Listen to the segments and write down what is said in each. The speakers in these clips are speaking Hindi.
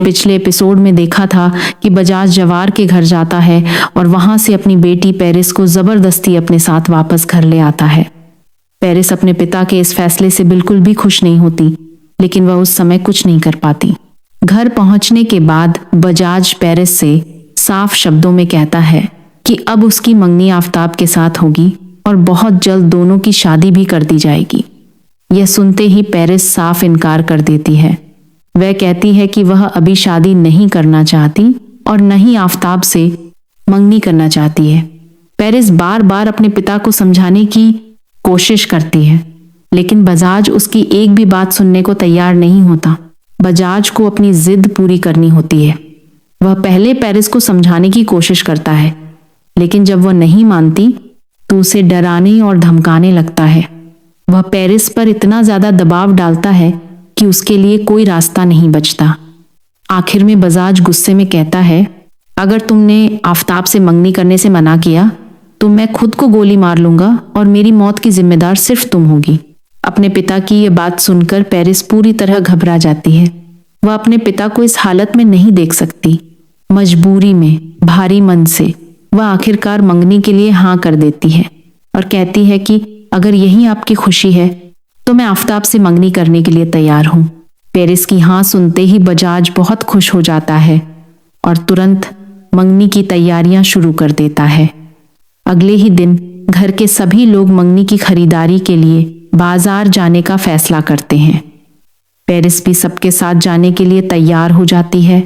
पिछले एपिसोड में देखा था कि बजाज जवार के घर जाता है और वहां से अपनी बेटी पेरिस को जबरदस्ती अपने साथ वापस घर ले आता है। पेरिस अपने पिता के इस फैसले से बिल्कुल भी खुश नहीं होती, लेकिन वह उस समय कुछ नहीं कर पाती। घर पहुंचने के बाद बजाज पेरिस से साफ शब्दों में कहता है कि अब उसकी मंगनी आफताब के साथ होगी और बहुत जल्द दोनों की शादी भी कर दी जाएगी। यह सुनते ही पेरिस साफ इनकार कर देती है। वह कहती है कि वह अभी शादी नहीं करना चाहती और न ही आफताब से मंगनी करना चाहती है। पेरिस बार बार अपने पिता को समझाने की कोशिश करती है, लेकिन बजाज उसकी एक भी बात सुनने को तैयार नहीं होता। बजाज को अपनी जिद पूरी करनी होती है। वह पहले पेरिस को समझाने की कोशिश करता है, लेकिन जब वह नहीं मानती तो उसे डराने और धमकाने लगता है। वह पेरिस पर इतना ज्यादा दबाव डालता है कि उसके लिए कोई रास्ता नहीं बचता। आखिर में बजाज गुस्से में कहता है, अगर तुमने आफताब से मंगनी करने से मना किया तो मैं खुद को गोली मार लूंगा और मेरी मौत की जिम्मेदार सिर्फ तुम होगी। अपने पिता की ये बात सुनकर पेरिस पूरी तरह घबरा जाती है। वह अपने पिता को इस हालत में नहीं देख सकती। मजबूरी में भारी मन से वह आखिरकार मंगनी के लिए हाँ कर देती है और कहती है कि अगर यही आपकी खुशी है तो मैं आफताब से मंगनी करने के लिए तैयार हूं। पेरिस की हाँ सुनते ही बजाज बहुत खुश हो जाता है और तुरंत मंगनी की तैयारियां शुरू कर देता है। अगले ही दिन घर के सभी लोग मंगनी की खरीदारी के लिए बाजार जाने का फैसला करते हैं। पेरिस भी सबके साथ जाने के लिए तैयार हो जाती है,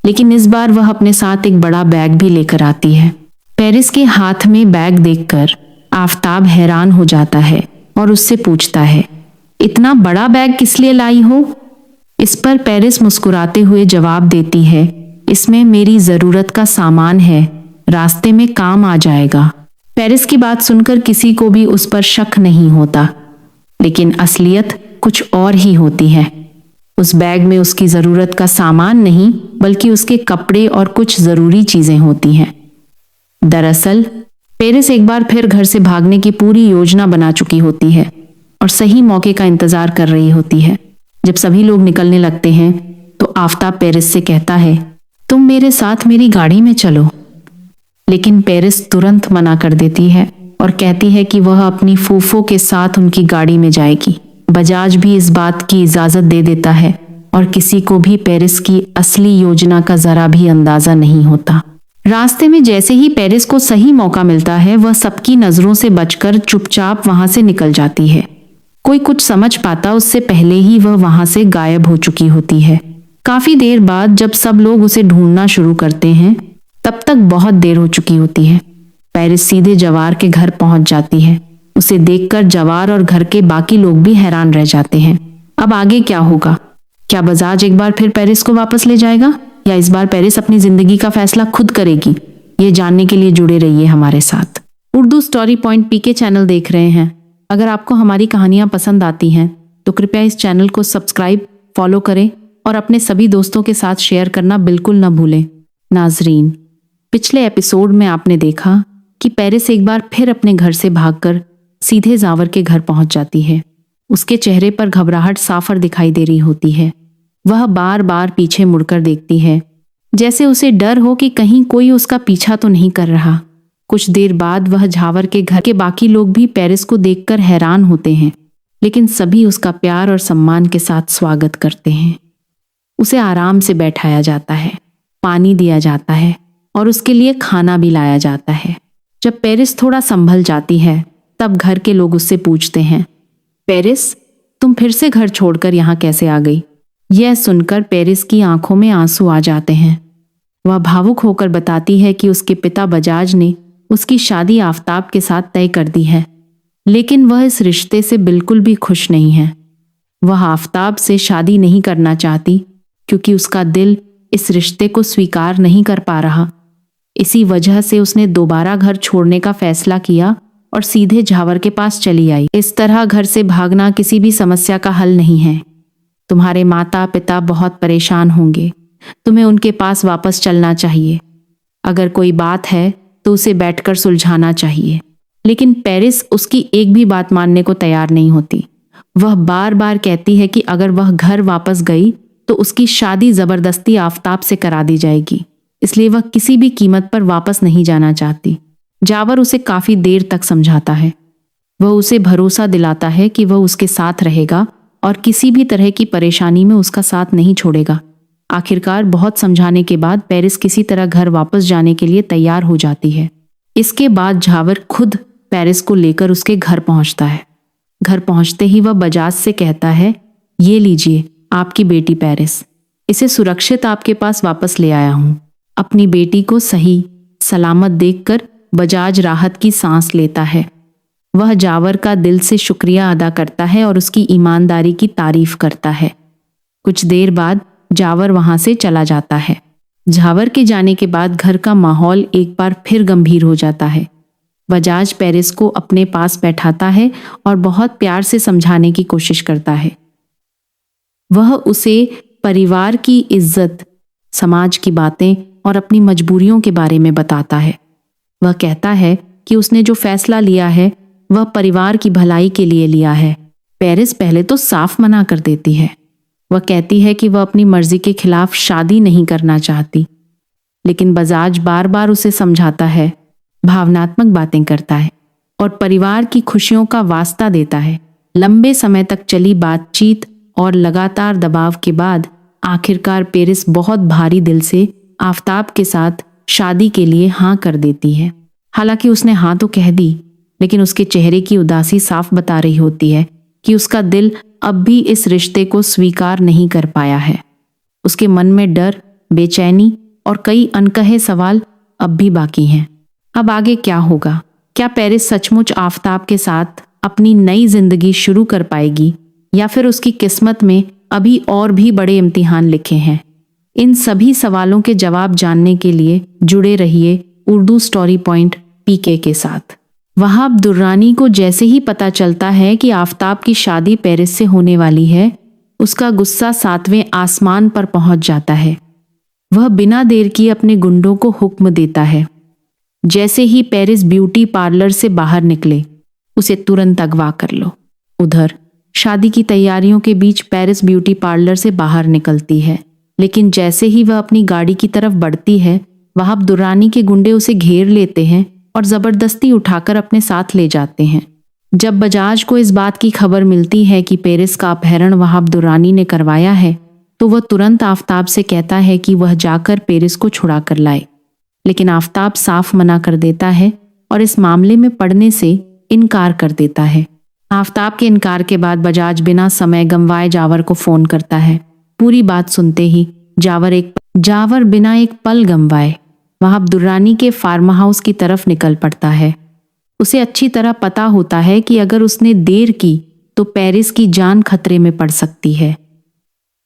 लेकिन इस बार वह अपने साथ एक बड़ा बैग भी लेकर आती है। पेरिस के हाथ में बैग देखकर आफताब हैरान हो जाता है और उससे पूछता है, इतना बड़ा बैग किस लिए लाई हो? इस पर पेरिस मुस्कुराते हुए जवाब देती है, इसमें मेरी जरूरत का सामान है, रास्ते में काम आ जाएगा। पेरिस की बात सुनकर किसी को भी उस पर शक नहीं होता, लेकिन असलियत कुछ और ही होती है। उस बैग में उसकी जरूरत का सामान नहीं, बल्कि उसके कपड़े और कुछ जरूरी चीजें होती हैं। दरअसल पेरिस एक बार फिर घर से भागने की पूरी योजना बना चुकी होती है और सही मौके का इंतजार कर रही होती है। जब सभी लोग निकलने लगते हैं तो आफताब पेरिस से कहता है, तुम मेरे साथ मेरी गाड़ी में चलो। लेकिन पेरिस तुरंत मना कर देती है और कहती है कि वह अपनी फूफो के साथ उनकी गाड़ी में जाएगी। बजाज भी इस बात की इजाजत दे देता है और किसी को भी पेरिस की असली योजना का जरा भी अंदाजा नहीं होता। रास्ते में जैसे ही पेरिस को सही मौका मिलता है, वह सबकी नजरों से बचकर चुपचाप वहां से निकल जाती है। कोई कुछ समझ पाता उससे पहले ही वह वहां से गायब हो चुकी होती है। काफी देर बाद जब सब लोग उसे ढूंढना शुरू करते हैं, तब तक बहुत देर हो चुकी होती है। पेरिस सीधे जवार के घर पहुंच जाती है। उसे देखकर जवार और घर के बाकी लोग भी हैरान रह जाते हैं। अब आगे क्या होगा? क्या बजाज एक बार फिर पेरिस को वापस ले जाएगा, या इस बार पेरिस अपनी जिंदगी का फैसला खुद करेगी? ये जानने के लिए जुड़े रहिए हमारे साथ। उर्दू स्टोरी पॉइंट पीके चैनल देख रहे हैं। अगर आपको हमारी कहानियां पसंद आती हैं तो कृपया इस चैनल को सब्सक्राइब, फॉलो करें और अपने सभी दोस्तों के साथ शेयर करना बिल्कुल न भूलें। नाजरीन, पिछले एपिसोड में आपने देखा कि पेरिस एक बार फिर अपने घर से भागकर सीधे जावर के घर पहुंच जाती है। उसके चेहरे पर घबराहट साफर दिखाई दे रही होती है। वह बार बार पीछे मुड़कर देखती है, जैसे उसे डर हो कि कहीं कोई उसका पीछा तो नहीं कर रहा। कुछ देर बाद वह झावर के घर के बाकी लोग भी पेरिस को देखकर हैरान होते हैं, लेकिन सभी उसका प्यार और सम्मान के साथ स्वागत करते हैं। उसे आराम से बैठाया जाता है, पानी दिया जाता है और उसके लिए खाना भी लाया जाता है। जब पेरिस थोड़ा संभल जाती है, तब घर के लोग उससे पूछते हैं, पेरिस, तुम फिर से घर छोड़कर यहाँ कैसे आ गई? यह सुनकर पेरिस की आंखों में आंसू आ जाते हैं। वह भावुक होकर बताती है कि उसके पिता बजाज ने उसकी शादी आफताब के साथ तय कर दी है, लेकिन वह इस रिश्ते से बिल्कुल भी खुश नहीं है। वह आफताब से शादी नहीं करना चाहती क्योंकि उसका दिल इस रिश्ते को स्वीकार नहीं कर पा रहा। इसी वजह से उसने दोबारा घर छोड़ने का फैसला किया और सीधे झावर के पास चली आई। इस तरह घर से भागना किसी भी समस्या का हल नहीं है। तुम्हारे माता पिता बहुत परेशान होंगे। तुम्हें उनके पास वापस चलना चाहिए। अगर कोई बात है तो उसे बैठकर सुलझाना चाहिए। लेकिन पेरिस उसकी एक भी बात मानने को तैयार नहीं होती। वह बार बार कहती है कि अगर वह घर वापस गई तो उसकी शादी जबरदस्ती आफताब से करा दी जाएगी, इसलिए वह किसी भी कीमत पर वापस नहीं जाना चाहती। जावर उसे काफी देर तक समझाता है। वह उसे भरोसा दिलाता है कि वह उसके साथ रहेगा और किसी भी तरह की परेशानी में उसका साथ नहीं छोड़ेगा। आखिरकार बहुत समझाने के बाद पेरिस किसी तरह घर वापस जाने के लिए तैयार हो जाती है। इसके बाद जावर खुद पेरिस को लेकर उसके घर पहुंचता है। घर पहुंचते ही वह बजाज से कहता है, ये लीजिए आपकी बेटी पेरिस, इसे सुरक्षित आपके पास वापस ले आया हूं। अपनी बेटी को सही सलामत देखकर बजाज राहत की सांस लेता है। वह जावर का दिल से शुक्रिया अदा करता है और उसकी ईमानदारी की तारीफ करता है। कुछ देर बाद जावर वहां से चला जाता है। जावर के जाने के बाद घर का माहौल एक बार फिर गंभीर हो जाता है। बजाज पेरिस को अपने पास बैठाता है और बहुत प्यार से समझाने की कोशिश करता है। वह उसे परिवार की इज्जत, समाज की बातें और अपनी मजबूरियों के बारे में बताता है। वह कहता है कि उसने जो फैसला लिया है वह परिवार की भलाई के लिए लिया है। पेरिस पहले तो साफ मना कर देती है। वह कहती है कि वह अपनी मर्जी के खिलाफ शादी नहीं करना चाहती, लेकिन बजाज बार बार उसे समझाता है, भावनात्मक बातें करता है और परिवार की खुशियों का वास्ता देता है। लंबे समय तक चली बातचीत और लगातार दबाव के बाद आखिरकार पेरिस बहुत भारी दिल से आफताब के साथ शादी के लिए हाँ कर देती है। हालांकि उसने हाँ तो कह दी, लेकिन उसके चेहरे की उदासी साफ बता रही होती है कि उसका दिल अब भी इस रिश्ते को स्वीकार नहीं कर पाया है। उसके मन में डर, बेचैनी और कई अनकहे सवाल अब भी बाकी हैं। अब आगे क्या होगा? क्या पेरिस सचमुच आफताब के साथ अपनी नई जिंदगी शुरू कर पाएगी या फिर उसकी किस्मत में अभी और भी बड़े इम्तिहान लिखे हैं? इन सभी सवालों के जवाब जानने के लिए जुड़े रहिए उर्दू स्टोरी पॉइंट पीके के साथ। वहाब दुर्रानी को जैसे ही पता चलता है कि आफताब की शादी पेरिस से होने वाली है, उसका गुस्सा 7वें आसमान पर पहुंच जाता है। वह बिना देर किए अपने गुंडों को हुक्म देता है, जैसे ही पेरिस ब्यूटी पार्लर से बाहर निकले उसे तुरंत अगवा कर लो। उधर शादी की तैयारियों के बीच पेरिस ब्यूटी पार्लर से बाहर निकलती है, लेकिन जैसे ही वह अपनी गाड़ी की तरफ बढ़ती है, वहाब दुर्रानी के गुंडे उसे घेर लेते हैं और जबरदस्ती उठाकर अपने साथ ले जाते हैं। जब बजाज को इस बात की खबर मिलती है कि पेरिस का अपहरण वहाब दुर्रानी ने करवाया है, तो वह तुरंत आफताब से कहता है कि वह जाकर पेरिस को छुड़ा कर लाए, लेकिन आफताब साफ मना कर देता है और इस मामले में पड़ने से इनकार कर देता है। आफताब के इनकार के बाद बजाज बिना समय गंवाए जावर को फोन करता है। पूरी बात सुनते ही जावर बिना एक पल गंवाए वहाब दुर्रानी के फार्म हाउस की तरफ निकल पड़ता है। उसे अच्छी तरह पता होता है कि अगर उसने देर की तो पेरिस की जान खतरे में पड़ सकती है।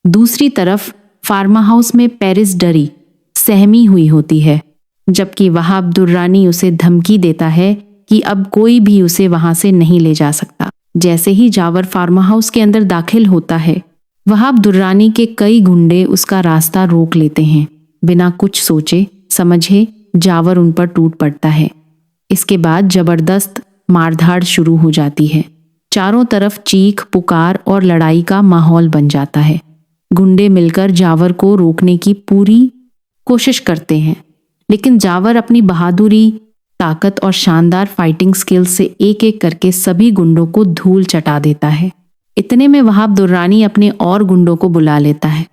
दूसरी तरफ फार्म हाउस में पेरिस डरी सहमी हुई होती है, जबकि वहाब दुर्रानी उसे धमकी देता है कि अब कोई भी उसे वहां से नहीं ले जा सकता। जैसे ही जावर फार्म हाउस के अंदर दाखिल होता है, वहाब दुर्रानी के कई गुंडे उसका रास्ता रोक लेते हैं। बिना कुछ सोचे समझे जावर उन पर टूट पड़ता है। इसके बाद जबरदस्त मारधाड़ शुरू हो जाती है। चारों तरफ चीख पुकार और लड़ाई का माहौल बन जाता है। गुंडे मिलकर जावर को रोकने की पूरी कोशिश करते हैं, लेकिन जावर अपनी बहादुरी, ताकत और शानदार फाइटिंग स्किल्स से एक एक करके सभी गुंडों को धूल चटा देता है। इतने में वहाब दुर्रानी अपने और गुंडों को बुला लेता है।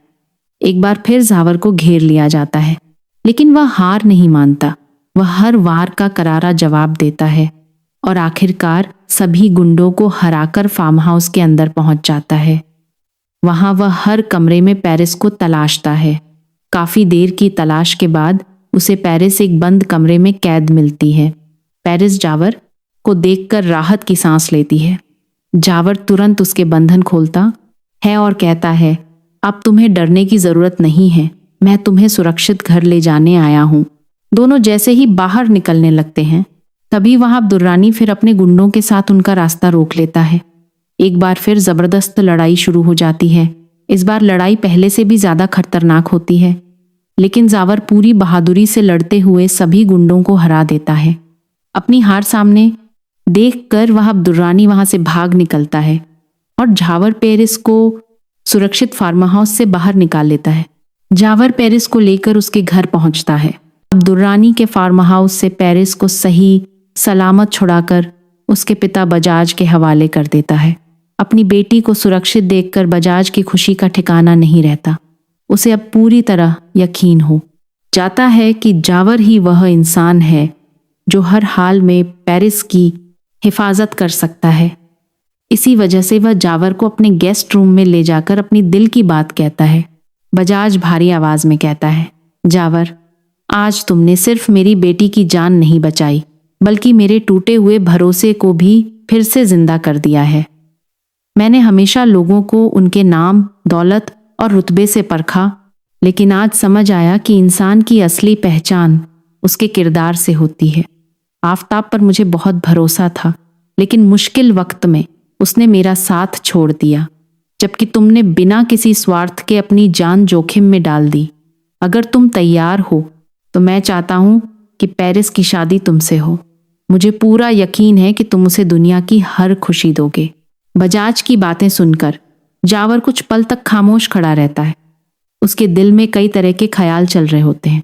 एक बार फिर जावर को घेर लिया जाता है, लेकिन वह हार नहीं मानता। वह हर वार का करारा जवाब देता है और आखिरकार सभी गुंडों को हराकर फार्म हाउस के अंदर पहुंच जाता है। वहां वह हर कमरे में पेरिस को तलाशता है। काफी देर की तलाश के बाद उसे पेरिस एक बंद कमरे में कैद मिलती है। पेरिस जावर को देखकर राहत की सांस लेती है। जावर तुरंत उसके बंधन खोलता है और कहता है, अब तुम्हें डरने की जरूरत नहीं है, मैं तुम्हें सुरक्षित घर ले जाने आया हूं। दोनों जैसे ही बाहर निकलने लगते हैं, तभी वहां दुर्रानी फिर अपने गुंडों के साथ उनका रास्ता रोक लेता है। एक बार फिर जबरदस्त लड़ाई शुरू हो जाती है। इस बार लड़ाई पहले से भी ज्यादा खतरनाक होती है, लेकिन जावर पूरी बहादुरी से लड़ते हुए सभी गुंडों को हरा देता है। अपनी हार सामने देखकर वहाब दुर्रानी वहां से भाग निकलता है और जावर पेरिस को सुरक्षित फार्म हाउस से बाहर निकाल लेता है। जावर पेरिस को लेकर उसके घर पहुंचता है। अब दुर्रानी के फार्म हाउस से पेरिस को सही सलामत छुड़ाकर उसके पिता बजाज के हवाले कर देता है। अपनी बेटी को सुरक्षित देखकर बजाज की खुशी का ठिकाना नहीं रहता। उसे अब पूरी तरह यकीन हो जाता है कि जावर ही वह इंसान है जो हर हाल में पेरिस की हिफाजत कर सकता है। इसी वजह से वह जावर को अपने गेस्ट रूम में ले जाकर अपनी दिल की बात कहता है। बजाज भारी आवाज में कहता है, जावर, आज तुमने सिर्फ मेरी बेटी की जान नहीं बचाई, बल्कि मेरे टूटे हुए भरोसे को भी फिर से जिंदा कर दिया है। मैंने हमेशा लोगों को उनके नाम, दौलत और रुतबे से परखा, लेकिन आज समझ आया कि इंसान की असली पहचान उसके किरदार से होती है। आफताब पर मुझे बहुत भरोसा था, लेकिन मुश्किल वक्त में उसने मेरा साथ छोड़ दिया, जबकि तुमने बिना किसी स्वार्थ के अपनी जान जोखिम में डाल दी। अगर तुम तैयार हो तो मैं चाहता हूं कि पेरिस की शादी तुमसे हो। मुझे पूरा यकीन है कि तुम उसे दुनिया की हर खुशी दोगे। बजाज की बातें सुनकर जावर कुछ पल तक खामोश खड़ा रहता है। उसके दिल में कई तरह के ख्याल चल रहे होते हैं।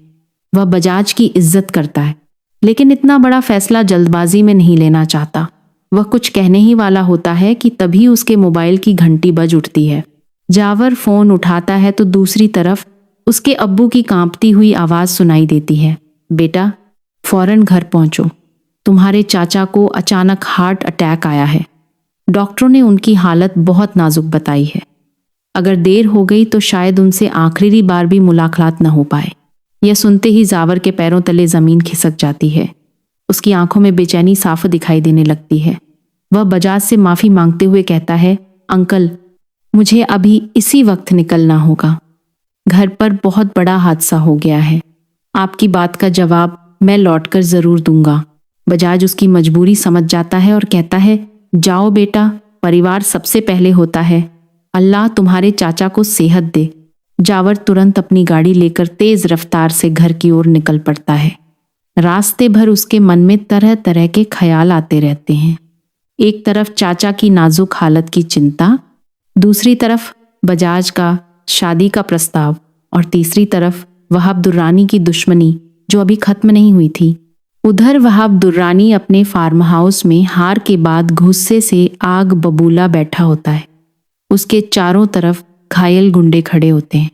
वह बजाज की इज्जत करता है, लेकिन इतना बड़ा फैसला जल्दबाजी में नहीं लेना चाहता। वह कुछ कहने ही वाला होता है कि तभी उसके मोबाइल की घंटी बज उठती है। जावर फोन उठाता है तो दूसरी तरफ उसके अब्बू की कांपती हुई आवाज सुनाई देती है, बेटा, फौरन घर पहुंचो। तुम्हारे चाचा को अचानक हार्ट अटैक आया है। डॉक्टरों ने उनकी हालत बहुत नाजुक बताई है। अगर देर हो गई तो शायद उनसे आखिरी बार भी मुलाकात न हो पाए। यह सुनते ही जावर के पैरों तले जमीन खिसक जाती है। उसकी आंखों में बेचैनी साफ दिखाई देने लगती है। वह बजाज से माफी मांगते हुए कहता है, अंकल, मुझे अभी इसी वक्त निकलना होगा। घर पर बहुत बड़ा हादसा हो गया है। आपकी बात का जवाब मैं लौटकर जरूर दूंगा। बजाज उसकी मजबूरी समझ जाता है और कहता है, जाओ बेटा, परिवार सबसे पहले होता है। अल्लाह तुम्हारे चाचा को सेहत दे। जावर तुरंत अपनी गाड़ी लेकर तेज रफ्तार से घर की ओर निकल पड़ता है। रास्ते भर उसके मन में तरह तरह के ख्याल आते रहते हैं। एक तरफ चाचा की नाजुक हालत की चिंता, दूसरी तरफ बजाज का शादी का प्रस्ताव, और तीसरी तरफ वहाब दुर्रानी की दुश्मनी जो अभी खत्म नहीं हुई थी। उधर वहाब दुर्रानी अपने फार्म हाउस में हार के बाद गुस्से से आग बबूला बैठा होता है। उसके चारों तरफ घायल गुंडे खड़े होते हैं।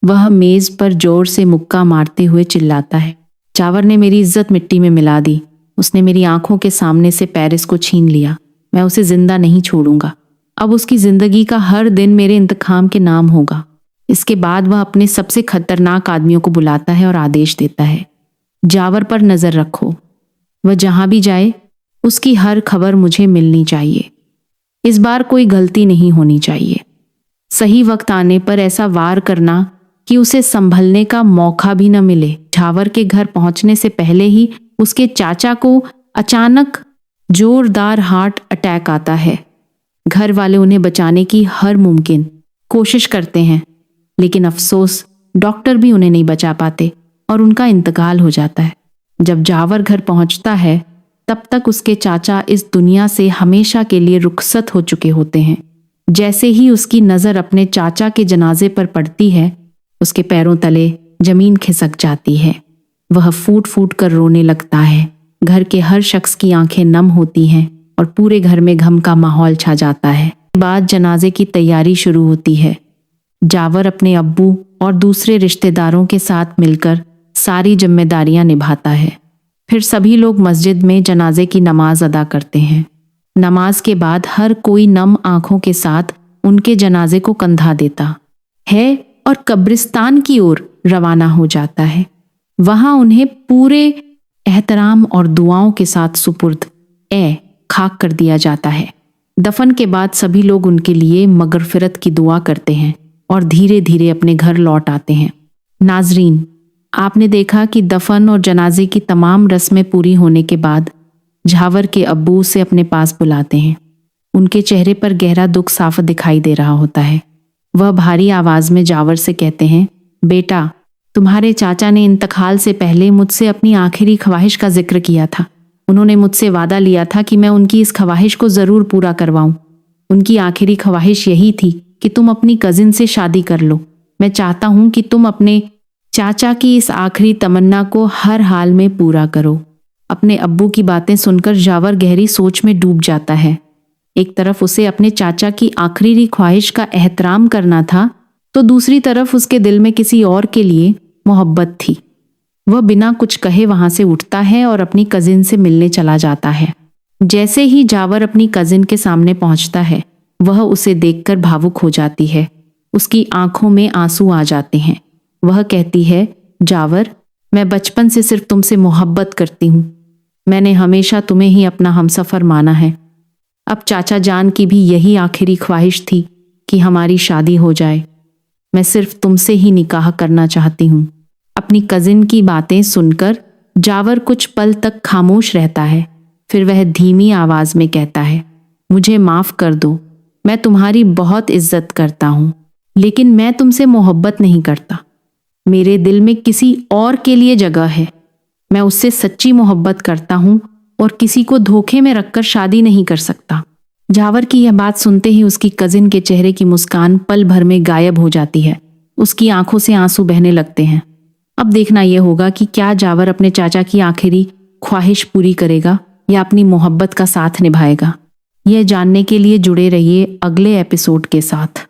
वह मेज पर जोर से मुक्का मारते हुए चिल्लाता है, जावर ने मेरी इज्जत मिट्टी में मिला दी। उसने मेरी आंखों के सामने से पेरिस को छीन लिया। मैं उसे जिंदा नहीं छोड़ूंगा। अब उसकी जिंदगी का हर दिन मेरे इंतकाम के नाम होगा। इसके बाद वह अपने सबसे खतरनाक आदमियों को बुलाता है और आदेश देता है, जावर पर नजर रखो। वह जहां भी जाए उसकी हर खबर मुझे मिलनी चाहिए। इस बार कोई गलती नहीं होनी चाहिए। सही वक्त आने पर ऐसा वार करना कि उसे संभलने का मौका भी न मिले। जावर के घर पहुंचने से पहले ही उसके चाचा को अचानक जोरदार हार्ट अटैक आता है। घर वाले उन्हें बचाने की हर मुमकिन कोशिश करते हैं, लेकिन अफसोस डॉक्टर भी उन्हें नहीं बचा पाते और उनका इंतकाल हो जाता है। जब जावर घर पहुंचता है तब तक उसके चाचा इस दुनिया से हमेशा के लिए रुखसत हो चुके होते हैं। जैसे ही उसकी नज़र अपने चाचा के जनाजे पर पड़ती है, उसके पैरों तले जमीन खिसक जाती है। वह फूट फूट कर रोने लगता है। घर के हर शख्स की आंखें नम होती हैं और पूरे घर में गम का माहौल छा जाता है। बाद जनाजे की तैयारी शुरू होती है। जावर अपने अब्बू और दूसरे रिश्तेदारों के साथ मिलकर सारी जिम्मेदारियां निभाता है। फिर सभी लोग मस्जिद में जनाजे की नमाज अदा करते हैं। नमाज के बाद हर कोई नम आंखों के साथ उनके जनाजे को कंधा देता है और कब्रिस्तान की ओर रवाना हो जाता है। वहां उन्हें पूरे एहतराम और दुआओं के साथ सुपुर्द खाक कर दिया जाता है। दफन के बाद सभी लोग उनके लिए मगफिरत की दुआ करते हैं और धीरे धीरे अपने घर लौट आते हैं। नाजरीन, आपने देखा कि दफन और जनाजे की तमाम रस्में पूरी होने के बाद जावर के अब्बू उसे अपने पास बुलाते हैं। उनके चेहरे पर गहरा दुख साफ दिखाई दे रहा होता है। वह भारी आवाज में जावर से कहते हैं, बेटा, तुम्हारे चाचा ने इंतकाल से पहले मुझसे अपनी आखिरी ख्वाहिश का जिक्र किया था। उन्होंने मुझसे वादा लिया था कि मैं उनकी इस ख्वाहिश को जरूर पूरा करवाऊं। उनकी आखिरी ख्वाहिश यही थी कि तुम अपनी कजिन से शादी कर लो। मैं चाहता हूं कि तुम अपने चाचा की इस आखिरी तमन्ना को हर हाल में पूरा करो। अपने अब्बू की बातें सुनकर जावर गहरी सोच में डूब जाता है। एक तरफ उसे अपने चाचा की आखिरी ख्वाहिश का एहतराम करना था, तो दूसरी तरफ उसके दिल में किसी और के लिए मोहब्बत थी। वह बिना कुछ कहे वहां से उठता है और अपनी कजिन से मिलने चला जाता है। जैसे ही जावर अपनी कजिन के सामने पहुंचता है, वह उसे देखकर भावुक हो जाती है। उसकी आंखों में आंसू आ जाते हैं। वह कहती है, जावर, मैं बचपन से सिर्फ तुमसे मोहब्बत करती हूँ। मैंने हमेशा तुम्हें ही अपना हमसफर माना है। अब चाचा जान की भी यही आखिरी ख्वाहिश थी कि हमारी शादी हो जाए। मैं सिर्फ तुमसे ही निकाह करना चाहती हूँ। अपनी कजिन की बातें सुनकर जावर कुछ पल तक खामोश रहता है। फिर वह धीमी आवाज में कहता है, मुझे माफ कर दो। मैं तुम्हारी बहुत इज्जत करता हूँ, लेकिन मैं तुमसे मोहब्बत नहीं करता। मेरे दिल में किसी और के लिए जगह है। मैं उससे सच्ची मोहब्बत करता हूँ और किसी को धोखे में रखकर शादी नहीं कर सकता। जावर की यह बात सुनते ही उसकी कजिन के चेहरे की मुस्कान पल भर में गायब हो जाती है। उसकी आंखों से आंसू बहने लगते हैं। अब देखना यह होगा कि क्या जावर अपने चाचा की आखिरी ख्वाहिश पूरी करेगा या अपनी मोहब्बत का साथ निभाएगा। यह जानने के लिए जुड़े रहिए अगले एपिसोड के साथ।